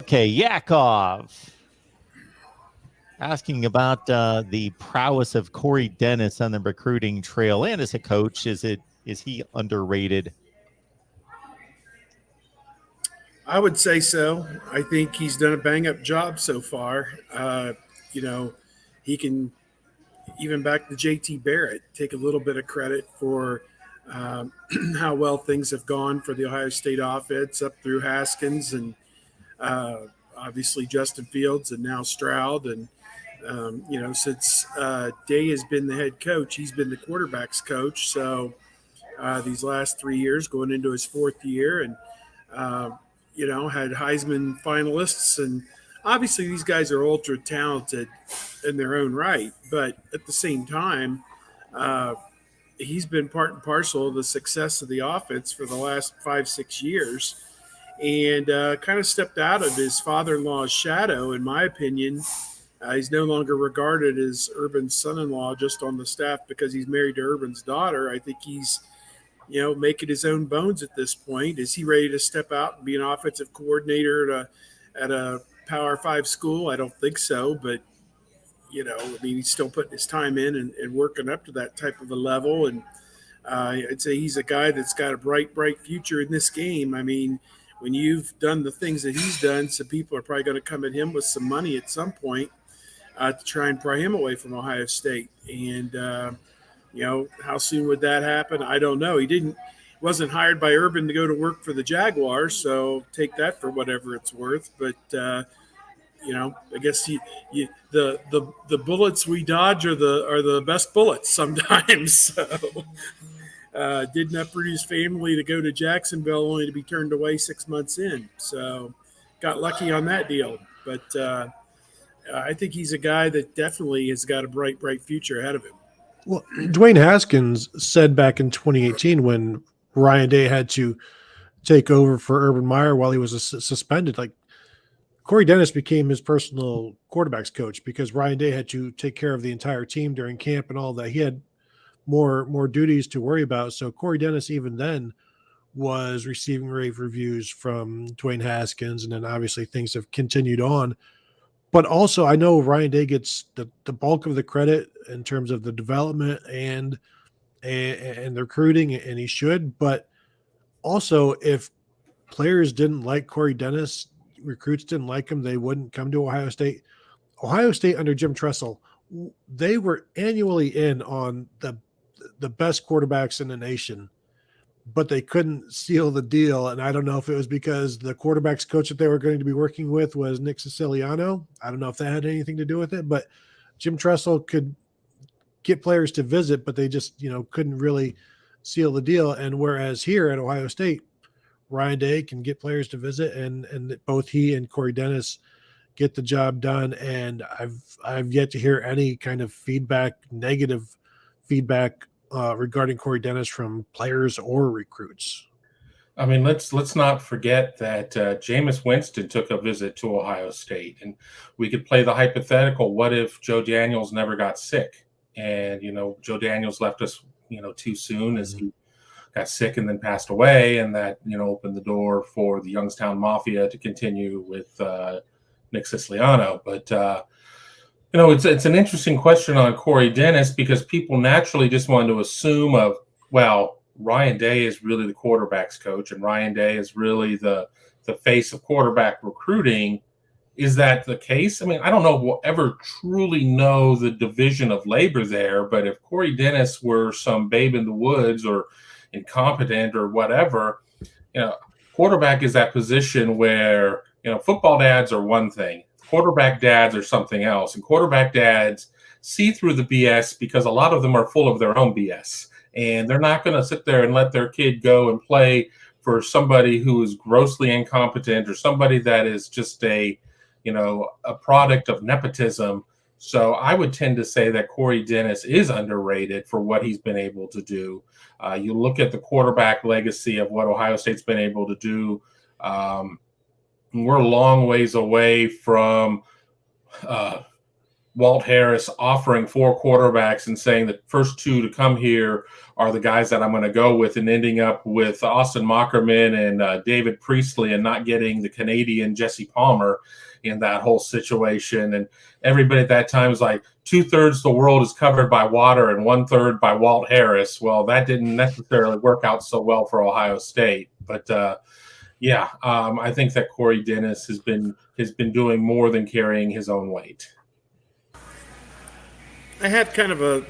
Okay, Yakov asking about the prowess of Cory Dennis on the recruiting trail and as a coach. Is he underrated? I would say so. I think he's done a bang up job so far. He can, even back to JT Barrett, take a little bit of credit for um, how well things have gone for the Ohio State offense up through Haskins and uh, obviously Justin Fields and now Stroud. And, since Day has been the head coach, he's been the quarterback's coach. So these last 3 years, going into his fourth year, and uh, had Heisman finalists. And obviously, these guys are ultra talented in their own right. But at the same time, uh, he's been part and parcel of the success of the offense for the last 5-6 years, and kind of stepped out of his father-in-law's shadow, in my opinion. He's no longer regarded as Urban's son-in-law just on the staff because he's married to Urban's daughter. I think he's making his own bones at this point. Is he ready to step out and be an offensive coordinator at a Power 5 school? I don't think so, but he's still putting his time in and working up to that type of a level. And I'd say he's a guy that's got a bright future in this game. I mean, when you've done the things that he's done, some people are probably going to come at him with some money at some point to try and pry him away from Ohio State. And how soon would that happen? I don't know. Wasn't hired by Urban to go to work for the Jaguars, so take that for whatever it's worth. But I guess the bullets we dodge are the best bullets sometimes. So didn't uproot his family to go to Jacksonville only to be turned away 6 months in. So got lucky on that deal. But I think he's a guy that definitely has got a bright future ahead of him. Well, Dwayne Haskins said back in 2018 when Ryan Day had to take over for Urban Meyer while he was suspended, like Cory Dennis became his personal quarterback's coach because Ryan Day had to take care of the entire team during camp and all that. He had more duties to worry about. So Cory Dennis even then was receiving rave reviews from Dwayne Haskins, and then obviously things have continued on. But also, I know Ryan Day gets the bulk of the credit in terms of the development and the recruiting, and he should. But also, if players didn't like Cory Dennis, recruits didn't like him, they wouldn't come to Ohio State. Ohio State under Jim Tressel, they were annually in on the best quarterbacks in the nation, but they couldn't seal the deal. And I don't know if it was because the quarterback's coach that they were going to be working with was Nick Siciliano. I don't know if that had anything to do with it, but Jim Tressel could get players to visit, but they just, couldn't really seal the deal. And whereas here at Ohio State, Ryan Day can get players to visit, and both he and Cory Dennis get the job done. And I've yet to hear any kind of negative feedback regarding Cory Dennis from players or recruits. I mean, let's not forget that Jameis Winston took a visit to Ohio State, and we could play the hypothetical: what if Joe Daniels never got sick? And Joe Daniels left us, too soon as he got sick and then passed away, and that opened the door for the Youngstown Mafia to continue with Nick Siciliano. But it's an interesting question on Cory Dennis because people naturally just want to assume Ryan Day is really the quarterback's coach and Ryan Day is really the face of quarterback recruiting. Is that the case? I mean, I don't know if we'll ever truly know the division of labor there, but if Cory Dennis were some babe in the woods or incompetent or whatever, quarterback is that position where, football dads are one thing. Quarterback dads are something else. And quarterback dads see through the BS because a lot of them are full of their own BS. And they're not going to sit there and let their kid go and play for somebody who is grossly incompetent or somebody that is just a product of nepotism. So I would tend to say that Cory Dennis is underrated for what he's been able to do. You look at the quarterback legacy of what Ohio State's been able to do. We're a long ways away from Walt Harris offering 4 quarterbacks and saying the first 2 to come here are the guys that I'm going to go with, and ending up with Austin Mockerman and David Priestley, and not getting the Canadian Jesse Palmer in that whole situation. And everybody at that time was like, 2/3 the world is covered by water and 1/3 by Walt Harris. Well, that didn't necessarily work out so well for Ohio State, but I think that Cory Dennis has been doing more than carrying his own weight. I had kind of a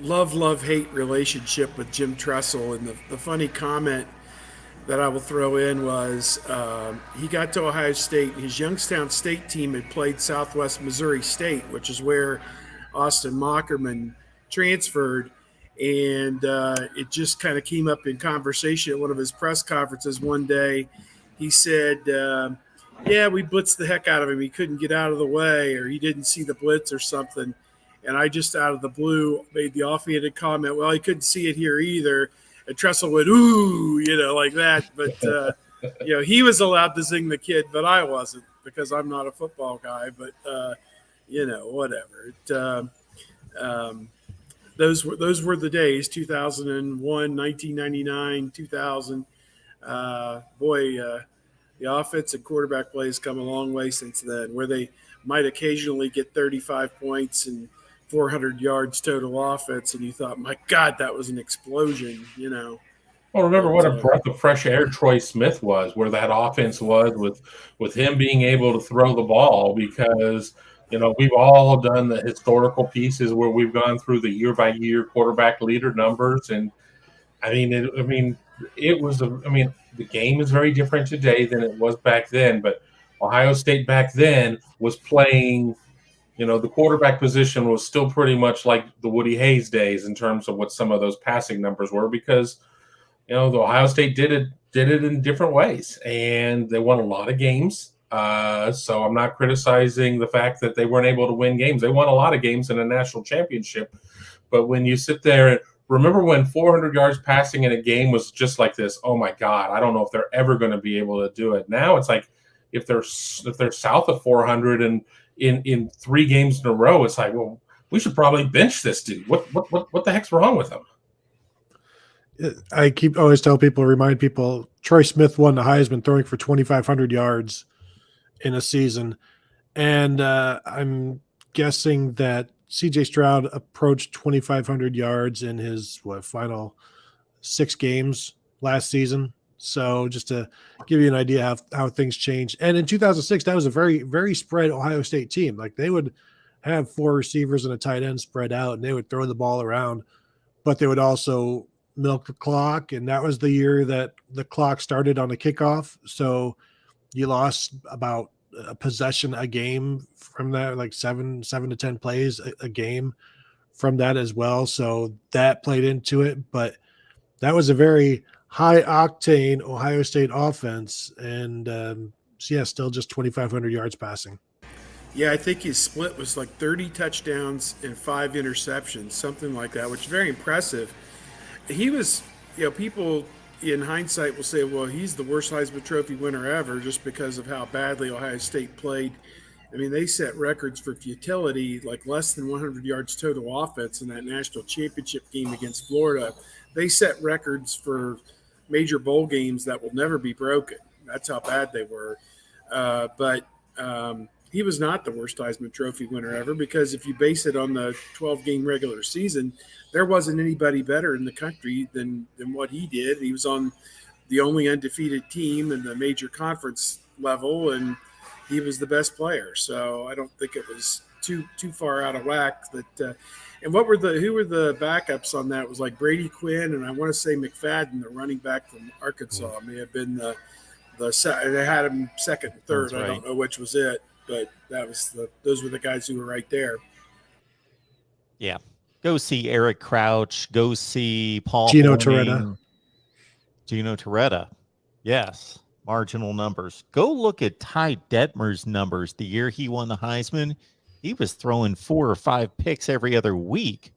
love-hate relationship with Jim Tressel, and the funny comment that I will throw in was he got to Ohio State, and his Youngstown State team had played Southwest Missouri State, which is where Austin Mockerman transferred, and it just kind of came up in conversation at one of his press conferences one day. He said, we blitzed the heck out of him. He couldn't get out of the way, or he didn't see the blitz or something. And I just out of the blue made the offhanded comment, well, he couldn't see it here either. And Tressel went, ooh, like that. But, he was allowed to zing the kid, but I wasn't, because I'm not a football guy. But, whatever. Those were the days, 2001, 1999, 2000. The offense and quarterback play has come a long way since then, where they might occasionally get 35 points and 400 yards total offense, and you thought, my God, that was an explosion, Well, remember what a breath of fresh air Troy Smith was, where that offense was with him being able to throw the ball, because, we've all done the historical pieces where we've gone through the year-by-year quarterback leader numbers, and the game is very different today than it was back then, but Ohio State back then was playing. The quarterback position was still pretty much like the Woody Hayes days in terms of what some of those passing numbers were, because, the Ohio State did it in different ways, and they won a lot of games. So I'm not criticizing the fact that they weren't able to win games. They won a lot of games in a national championship. But when you sit there and remember when 400 yards passing in a game was just like this, oh my God, I don't know if they're ever going to be able to do it. Now it's like if they're south of 400 and in 3 games in a row, it's like, well, we should probably bench this dude. What the heck's wrong with him? I remind people, Troy Smith won the Heisman throwing for 2,500 yards in a season. And I'm guessing that CJ Stroud approached 2,500 yards in his final 6 games last season. So just to give you an idea how things changed. And in 2006, that was a very, very spread Ohio State team. Like, they would have 4 receivers and a tight end spread out, and they would throw the ball around, but they would also milk the clock. And that was the year that the clock started on the kickoff. So you lost about a possession a game from that, like 7 to 10 plays a game from that as well. So that played into it, but that was a very high octane Ohio State offense, and still just 2,500 yards passing. Yeah, I think his split was like 30 touchdowns and 5 interceptions, something like that, which is very impressive. He was, people in hindsight will say, well, he's the worst Heisman Trophy winner ever just because of how badly Ohio State played. They set records for futility, like less than 100 yards total offense in that national championship game against Florida. They set records for major bowl games that will never be broken. That's how bad they were. But he was not the worst Heisman Trophy winner ever, because if you base it on the 12-game regular season, there wasn't anybody better in the country than what he did. He was on the only undefeated team in the major conference level, and he was the best player. So I don't think it was too far out of whack. And who were the backups on that? It was like Brady Quinn, and I want to say McFadden, the running back from Arkansas, may have been they had him second and third. Right. I don't know which was it, but those were the guys who were right there. Yeah. Go see Eric Crouch. Go see Paul Gino Horning. Gino Torretta. Yes. Marginal numbers. Go look at Ty Detmer's numbers the year he won the Heisman. He was throwing 4 or 5 picks every other week.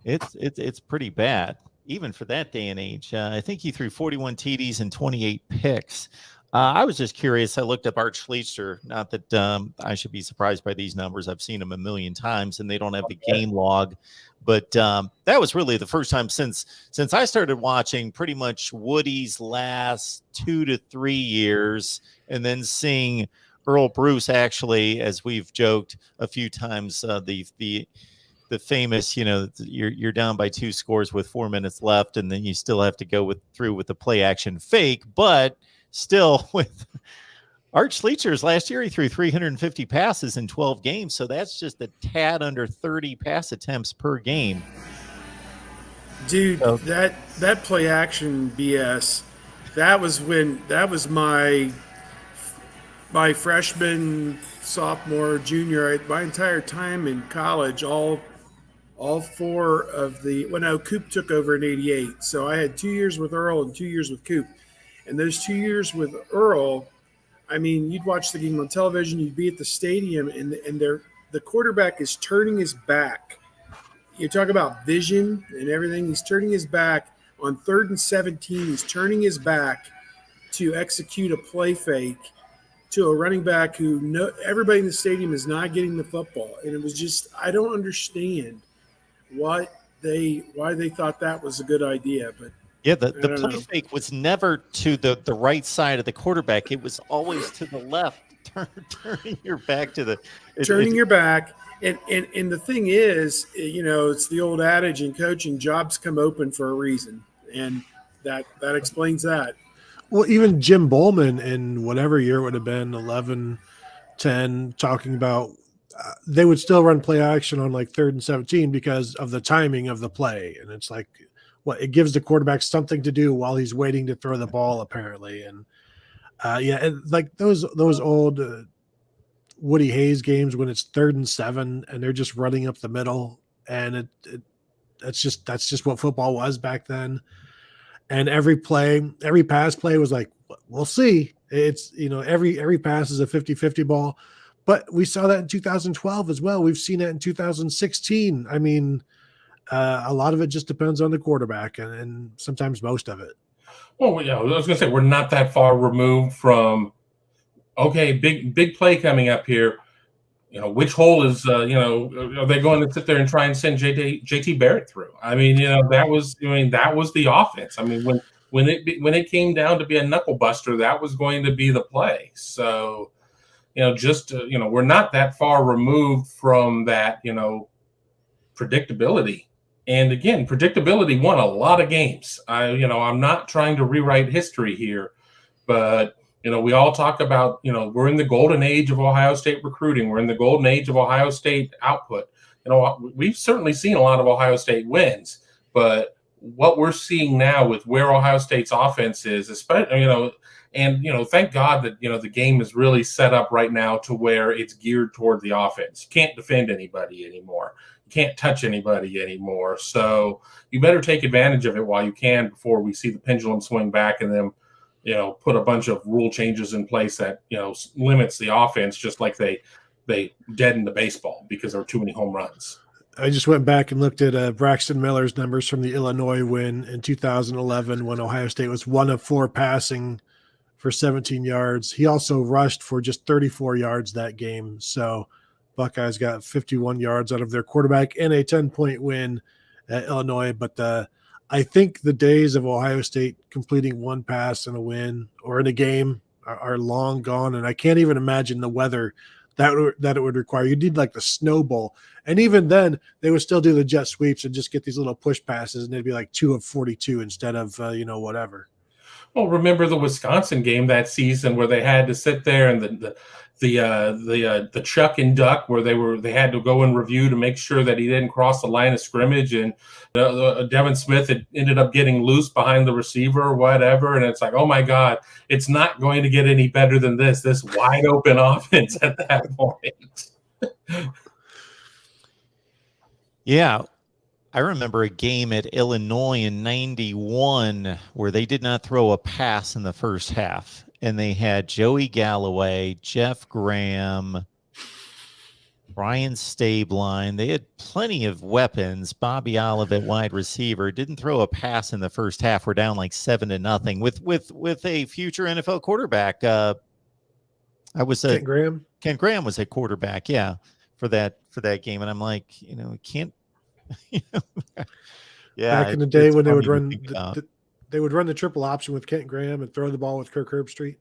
It's pretty bad, even for that day and age. I think he threw 41 TDs and 28 picks. I was just curious. I looked up Art Schlechter. Not that I should be surprised by these numbers. I've seen them a million times, and they don't have the game log. But that was really the first time since I started watching pretty much Woody's last 2 to 3 years, and then seeing Earl Bruce actually, as we've joked a few times, the famous, you're down by 2 scores with 4 minutes left, and then you still have to go through with the play action fake, but still with Art Schleicher's last year, he threw 350 passes in 12 games. So that's just a tad under 30 pass attempts per game. Dude, so, that play action BS, that was my freshman, sophomore, junior, my entire time in college, all 4 of Coop took over in 88. So I had 2 years with Earl and 2 years with Coop. And those 2 years with Earl, I mean, you'd watch the game on television, you'd be at the stadium, and the quarterback is turning his back. You talk about vision and everything. He's turning his back on 3rd and 17. He's turning his back to execute a play fake to a running back who everybody in the stadium is not getting the football. And it was just, I don't understand why they thought that was a good idea, but yeah, the play fake was never to the right side of the quarterback. It was always to the left, turning your back to the your back. And the thing is, it's the old adage in coaching: jobs come open for a reason, and that explains that. Well, even Jim Bowman in whatever year it would have been, 11, 10, talking about they would still run play action on like 3rd and 17 because of the timing of the play, and it's like. It gives the quarterback something to do while he's waiting to throw the ball, apparently. And and like those old Woody Hayes games when it's 3rd and 7 and they're just running up the middle, and that's just what football was back then. And every pass play was like, we'll see. It's every pass is a 50-50 ball, but we saw that in 2012 as well. We've seen that in 2016. I mean. A lot of it just depends on the quarterback, and sometimes most of it. Well, yeah, I was going to say we're not that far removed from. Okay, big play coming up here. Which hole is are they going to sit there and try and send JT Barrett through? I mean, that was the offense. I mean, when it came down to be a knuckle buster, that was going to be the play. So, we're not that far removed from that. Predictability. And again, predictability won a lot of games. I'm not trying to rewrite history here, but we all talk about, we're in the golden age of Ohio State recruiting. We're in the golden age of Ohio State output. We've certainly seen a lot of Ohio State wins, but what we're seeing now with where Ohio State's offense is, especially, thank God that, the game is really set up right now to where it's geared toward the offense. You can't defend anybody anymore. Can't touch anybody anymore. So you better take advantage of it while you can before we see the pendulum swing back and then, put a bunch of rule changes in place that, limits the offense, just like they deadened the baseball because there were too many home runs. I just went back and looked at Braxton Miller's numbers from the Illinois win in 2011 when Ohio State was 1 of 4 passing for 17 yards. He also rushed for just 34 yards that game. So Buckeyes got 51 yards out of their quarterback and a 10-point win at Illinois. But I think the days of Ohio State completing 1 pass in a win or in a game are long gone. And I can't even imagine the weather that it would require. You need like the snowball. And even then, they would still do the jet sweeps and just get these little push passes, and they'd be like 2 of 42 instead of, whatever. Well, remember the Wisconsin game that season where they had to sit there and the chuck and duck where they had to go and review to make sure that he didn't cross the line of scrimmage, and Devin Smith had ended up getting loose behind the receiver or whatever, and it's like, oh my God, it's not going to get any better than this wide open offense at that point. Yeah. I remember a game at Illinois in 91 where they did not throw a pass in the first half. And they had Joey Galloway, Jeff Graham, Brian Stabline. They had plenty of weapons. Bobby Olive at wide receiver didn't throw a pass in the first half. We're down like 7-0 with a future NFL quarterback. Kent Graham. Kent Graham was a quarterback, yeah, for that game, and I'm like, can't, yeah. Back in the day when they would funny to run think about. they would run the triple option with Kent Graham and throw the ball with Kirk Herbstreit.